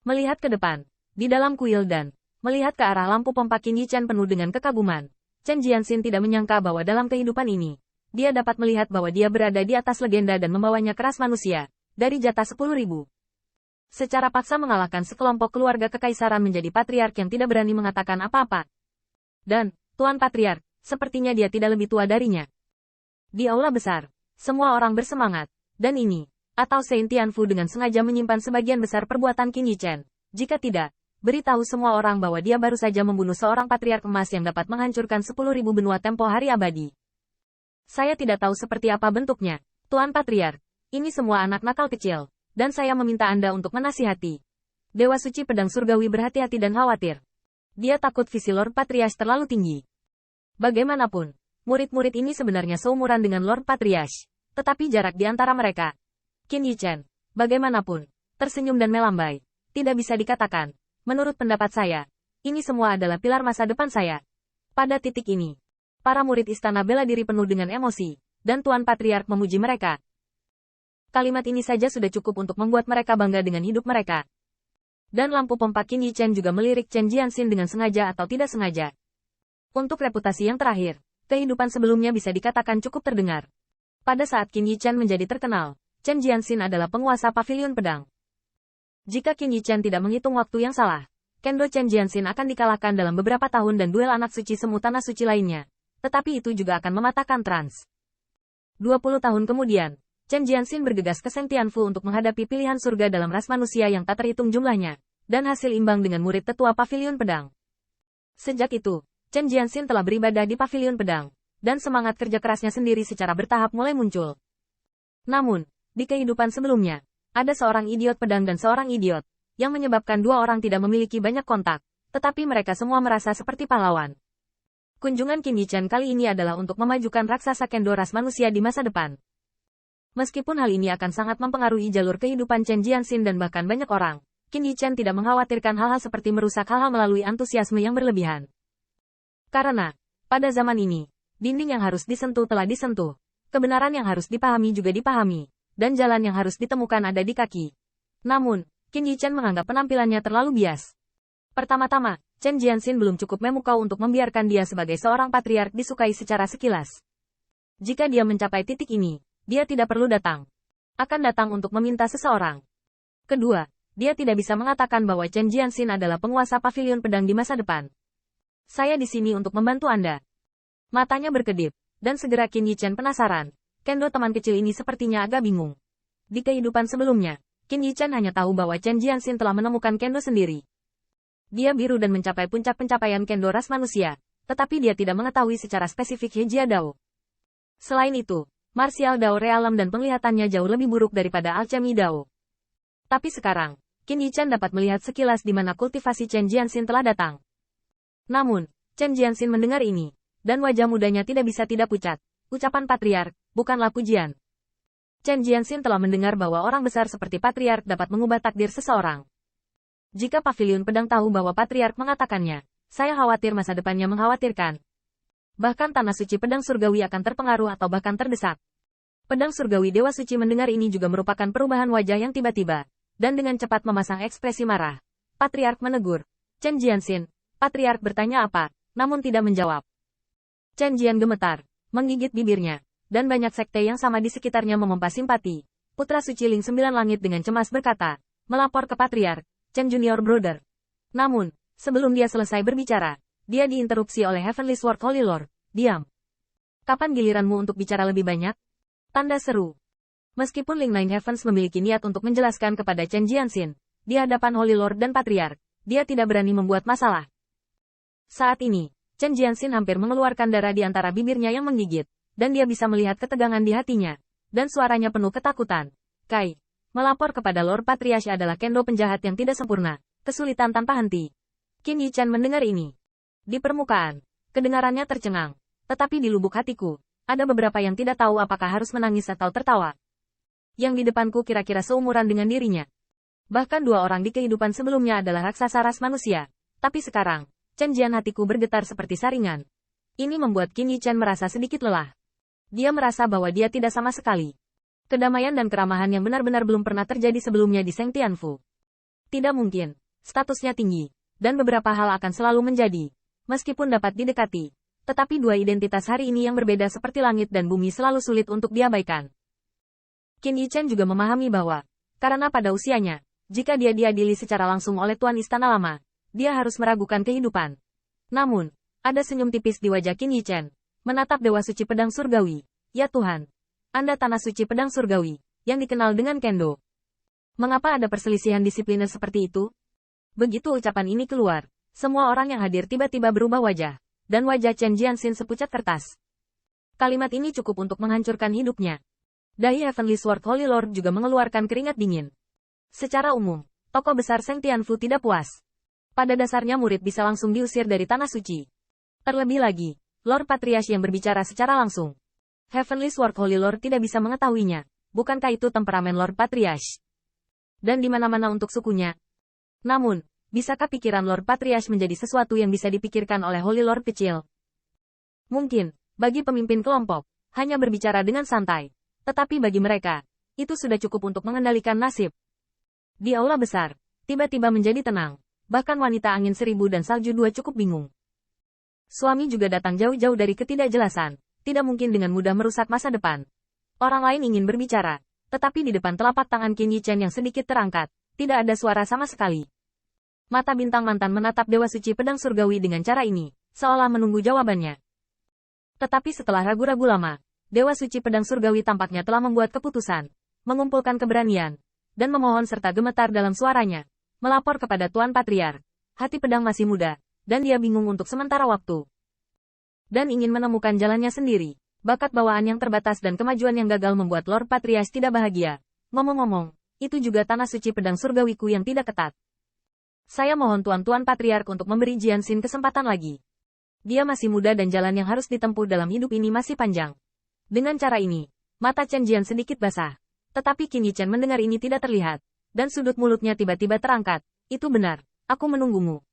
Melihat ke depan, di dalam kuil dan melihat ke arah lampu pompa Qin Yichen penuh dengan kekaguman, Chen Jianxin tidak menyangka bahwa dalam kehidupan ini, dia dapat melihat bahwa dia berada di atas legenda dan membawanya ke ras manusia, dari jatah 10.000. Secara paksa mengalahkan sekelompok keluarga kekaisaran menjadi patriark yang tidak berani mengatakan apa-apa. Dan, Tuan Patriark, sepertinya dia tidak lebih tua darinya. Di aula besar, semua orang bersemangat, dan ini, atau Saint Tianfu dengan sengaja menyimpan sebagian besar perbuatan Qin Yichen. Jika tidak, beritahu semua orang bahwa dia baru saja membunuh seorang patriark emas yang dapat menghancurkan 10.000 benua tempo hari abadi. Saya tidak tahu seperti apa bentuknya, Tuan Patriark. Ini semua anak nakal kecil, dan saya meminta Anda untuk menasihati. Dewa Suci Pedang Surgawi berhati-hati dan khawatir. Dia takut visi Lord Patriarch terlalu tinggi. Bagaimanapun, murid-murid ini sebenarnya seumuran dengan Lord Patriarch, tetapi jarak di antara mereka. Qin Yichen, bagaimanapun, tersenyum dan melambai. Tidak bisa dikatakan, menurut pendapat saya, ini semua adalah pilar masa depan saya. Pada titik ini, para murid istana bela diri penuh dengan emosi, dan Tuan Patriark memuji mereka. Kalimat ini saja sudah cukup untuk membuat mereka bangga dengan hidup mereka. Dan lampu pompa Qin Yichen juga melirik Chen Jianxin dengan sengaja atau tidak sengaja. Untuk reputasi yang terakhir, kehidupan sebelumnya bisa dikatakan cukup terdengar. Pada saat Qin Yichen menjadi terkenal, Chen Jianxin adalah penguasa pavilion pedang. Jika Qin Yichen tidak menghitung waktu yang salah, Kendo Chen Jianxin akan dikalahkan dalam beberapa tahun dan duel anak suci semu tanah suci lainnya. Tetapi itu juga akan mematahkan trans. 20 tahun kemudian, Chen Jianxin bergegas ke Saint Tianfu untuk menghadapi pilihan surga dalam ras manusia yang tak terhitung jumlahnya, dan hasil imbang dengan murid tetua pavilion pedang. Sejak itu, Chen Jianxin telah beribadah di pavilion pedang, dan semangat kerja kerasnya sendiri secara bertahap mulai muncul. Namun, di kehidupan sebelumnya, ada seorang idiot pedang dan seorang idiot, yang menyebabkan dua orang tidak memiliki banyak kontak, tetapi mereka semua merasa seperti pahlawan. Kunjungan Qin Yichen kali ini adalah untuk memajukan raksasa kendo ras manusia di masa depan. Meskipun hal ini akan sangat mempengaruhi jalur kehidupan Chen Jianxin dan bahkan banyak orang, Qin Yichen tidak mengkhawatirkan hal-hal seperti merusak hal-hal melalui antusiasme yang berlebihan. Karena, pada zaman ini, dinding yang harus disentuh telah disentuh, kebenaran yang harus dipahami juga dipahami, dan jalan yang harus ditemukan ada di kaki. Namun, Qin Yichen menganggap penampilannya terlalu bias. Pertama-tama, Chen Jianxin belum cukup memukau untuk membiarkan dia sebagai seorang patriark disukai secara sekilas. Jika dia mencapai titik ini, dia tidak perlu datang. Akan datang untuk meminta seseorang. Kedua, dia tidak bisa mengatakan bahwa Chen Jianxin adalah penguasa pavilion pedang di masa depan. Saya di sini untuk membantu Anda. Matanya berkedip, dan segera Qin Yichen penasaran. Kendo teman kecil ini sepertinya agak bingung. Di kehidupan sebelumnya, Qin Yichen hanya tahu bahwa Chen Jianxin telah menemukan kendo sendiri. Dia biru dan mencapai puncak pencapaian kendo ras manusia, tetapi dia tidak mengetahui secara spesifik Hejia Dao. Selain itu, martial Dao realem dan penglihatannya jauh lebih buruk daripada alchemy Dao. Tapi sekarang, Qin Yichen dapat melihat sekilas di mana kultivasi Chen Jianxin telah datang. Namun, Chen Jianxin mendengar ini, dan wajah mudanya tidak bisa tidak pucat. Ucapan patriark, bukanlah pujian. Chen Jianxin telah mendengar bahwa orang besar seperti patriark dapat mengubah takdir seseorang. Jika pavilion pedang tahu bahwa patriark mengatakannya, saya khawatir masa depannya mengkhawatirkan. Bahkan tanah suci pedang surgawi akan terpengaruh atau bahkan terdesak. Pedang surgawi Dewa Suci mendengar ini juga merupakan perubahan wajah yang tiba-tiba, dan dengan cepat memasang ekspresi marah. Patriark menegur. Chen Jianxin, patriark bertanya apa, namun tidak menjawab. Chen Jian gemetar, menggigit bibirnya, dan banyak sekte yang sama di sekitarnya memompa simpati. Putra suci Ling Sembilan Langit dengan cemas berkata, melapor ke patriark, Chen Junior Brother. Namun, sebelum dia selesai berbicara, dia diinterupsi oleh Heavenly Sword Holy Lord. Diam. Kapan giliranmu untuk bicara lebih banyak? Tanda seru. Meskipun Ling Nine Heavens memiliki niat untuk menjelaskan kepada Chen Jianxin, di hadapan Holy Lord dan patriark, dia tidak berani membuat masalah. Saat ini, Chen Jianxin hampir mengeluarkan darah di antara bibirnya yang menggigit, dan dia bisa melihat ketegangan di hatinya, dan suaranya penuh ketakutan. Kai, melapor kepada Lord Patriarch adalah kendo penjahat yang tidak sempurna, kesulitan tanpa henti. Qin Yichen mendengar ini. Di permukaan, kedengarannya tercengang, tetapi di lubuk hatiku, ada beberapa yang tidak tahu apakah harus menangis atau tertawa. Yang di depanku kira-kira seumuran dengan dirinya. Bahkan dua orang di kehidupan sebelumnya adalah raksasa ras manusia, tapi sekarang, Chen Jian hatiku bergetar seperti saringan. Ini membuat Qin Yichen merasa sedikit lelah. Dia merasa bahwa dia tidak sama sekali. Kedamaian dan keramahan yang benar-benar belum pernah terjadi sebelumnya di Saint Tianfu. Tidak mungkin. Statusnya tinggi. Dan beberapa hal akan selalu menjadi. Meskipun dapat didekati. Tetapi dua identitas hari ini yang berbeda seperti langit dan bumi selalu sulit untuk diabaikan. Qin Yichen juga memahami bahwa, karena pada usianya, jika dia diadili secara langsung oleh Tuan Istana Lama, dia harus meragukan kehidupan. Namun, ada senyum tipis di wajah Qin Yichen, menatap Dewa Suci Pedang Surgawi. Ya Tuhan, Anda Tanah Suci Pedang Surgawi, yang dikenal dengan Kendo. Mengapa ada perselisihan disipliner seperti itu? Begitu ucapan ini keluar, semua orang yang hadir tiba-tiba berubah wajah, dan wajah Chen Jianxin sepucat kertas. Kalimat ini cukup untuk menghancurkan hidupnya. Dahi Heavenly Sword Holy Lord juga mengeluarkan keringat dingin. Secara umum, tokoh besar Seng Tianfu tidak puas. Pada dasarnya murid bisa langsung diusir dari Tanah Suci. Terlebih lagi, Lord Patriarch yang berbicara secara langsung. Heavenly Sword Holy Lord tidak bisa mengetahuinya. Bukankah itu temperamen Lord Patriarch? Dan di mana-mana untuk sukunya. Namun, bisakah pikiran Lord Patriarch menjadi sesuatu yang bisa dipikirkan oleh Holy Lord kecil? Mungkin, bagi pemimpin kelompok, hanya berbicara dengan santai. Tetapi bagi mereka, itu sudah cukup untuk mengendalikan nasib. Di aula besar, tiba-tiba menjadi tenang. Bahkan wanita angin 1000 dan salju 2 cukup bingung. Suami juga datang jauh-jauh dari ketidakjelasan. Tidak mungkin dengan mudah merusak masa depan. Orang lain ingin berbicara. Tetapi di depan telapak tangan Qin Yichen yang sedikit terangkat, tidak ada suara sama sekali. Mata bintang mantan menatap Dewa Suci Pedang Surgawi dengan cara ini, seolah menunggu jawabannya. Tetapi setelah ragu-ragu lama, Dewa Suci Pedang Surgawi tampaknya telah membuat keputusan, mengumpulkan keberanian, dan memohon serta gemetar dalam suaranya, melapor kepada Tuan Patriarch. Hati pedang masih muda, dan dia bingung untuk sementara waktu. Dan ingin menemukan jalannya sendiri. Bakat bawaan yang terbatas dan kemajuan yang gagal membuat Lord Patriarch tidak bahagia. Ngomong-ngomong, itu juga Tanah Suci Pedang Surgawiku yang tidak ketat. Saya mohon Tuan Patriarch untuk memberi Jianxin kesempatan lagi. Dia masih muda dan jalan yang harus ditempuh dalam hidup ini masih panjang. Dengan cara ini, mata Chen Jian sedikit basah. Tetapi Qin Yichen mendengar ini tidak terlihat. Dan sudut mulutnya tiba-tiba terangkat. Itu benar, aku menunggumu.